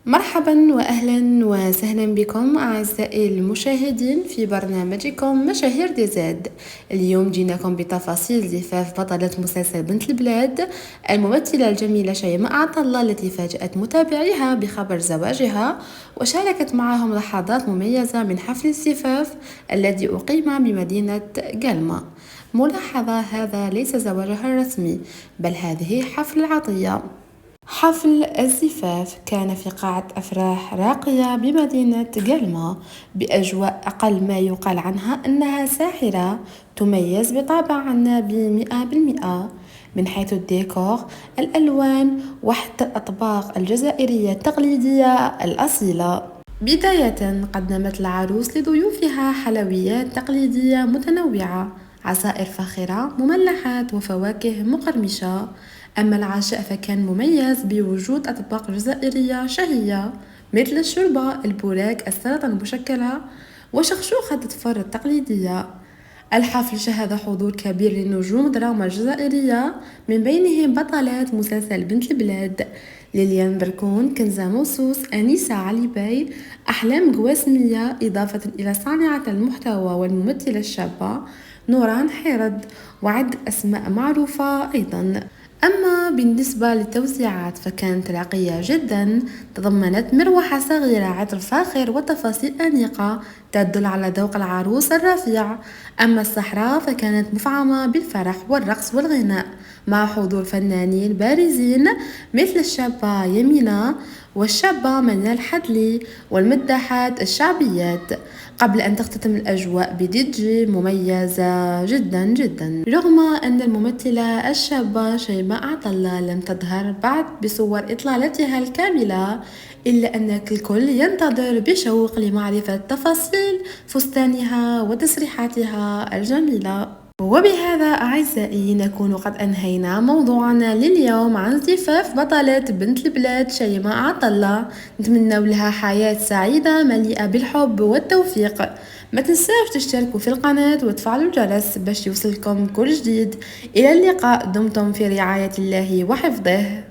مرحبا وأهلا وسهلا بكم أعزائي المشاهدين في برنامجكم مشاهير دي زاد. اليوم جيناكم بتفاصيل زفاف بطلة مسلسل بنت البلاد الممثلة الجميلة شيماء عطلة التي فاجأت متابعيها بخبر زواجها وشاركت معهم لحظات مميزة من حفل الزفاف الذي أقيم بمدينة جلمة. ملاحظة: هذا ليس زواجها الرسمي، بل هذه حفل العطية. حفل الزفاف كان في قاعة أفراح راقية بمدينة جلمة بأجواء أقل ما يقال عنها أنها ساحرة، تميز بطابع عنابي 100%، من حيث الديكور، الألوان وحتى الأطباق الجزائرية التقليدية الأصيلة. بداية قدمت العروس لضيوفها حلويات تقليدية متنوعة، عصائر فاخرة، مملحات وفواكه مقرمشة. أما العشاء فكان مميز بوجود أطباق جزائرية شهية مثل الشوربة، البوراك، السلطة المشكلة وشخشوخة الفر التقليدية. الحفل شهد حضور كبير لنجوم دراما جزائرية، من بينهم بطلات مسلسل بنت البلاد ليليان بركون، كنزة موسوس، أنيسة علي باي، أحلام قواسمية، إضافة إلى صانعة المحتوى والممثلة الشابة نوران حيرد وعدة أسماء معروفة أيضا. أما بالنسبة للتوزيعات فكانت راقية جدا، تضمنت مروحة صغيرة، عطر فاخر وتفاصيل أنيقة تدل على ذوق العروس الرفيع. أما السهرة فكانت مفعمة بالفرح والرقص والغناء مع حضور فنانين بارزين مثل الشابة يمينة والشابة منال حدلي والمداحات الشعبيات، قبل أن تختتم الأجواء بدي جي مميزة جدا جدا. رغم أن الممثلة الشابة شيماء عطلة لم تظهر بعد بصور إطلالتها الكاملة، إلا أن الكل ينتظر بشوق لمعرفة تفاصيل فستانها وتسريحاتها الجميلة. وبهذا أعزائي نكون قد أنهينا موضوعنا لليوم عن زفاف بطلة بنت البلاد شيماء عطلة. نتمنى لها حياة سعيدة مليئة بالحب والتوفيق. ما تنساوش تشتركوا في القناة وتفعلوا الجرس باش يوصلكم كل جديد. إلى اللقاء، دمتم في رعاية الله وحفظه.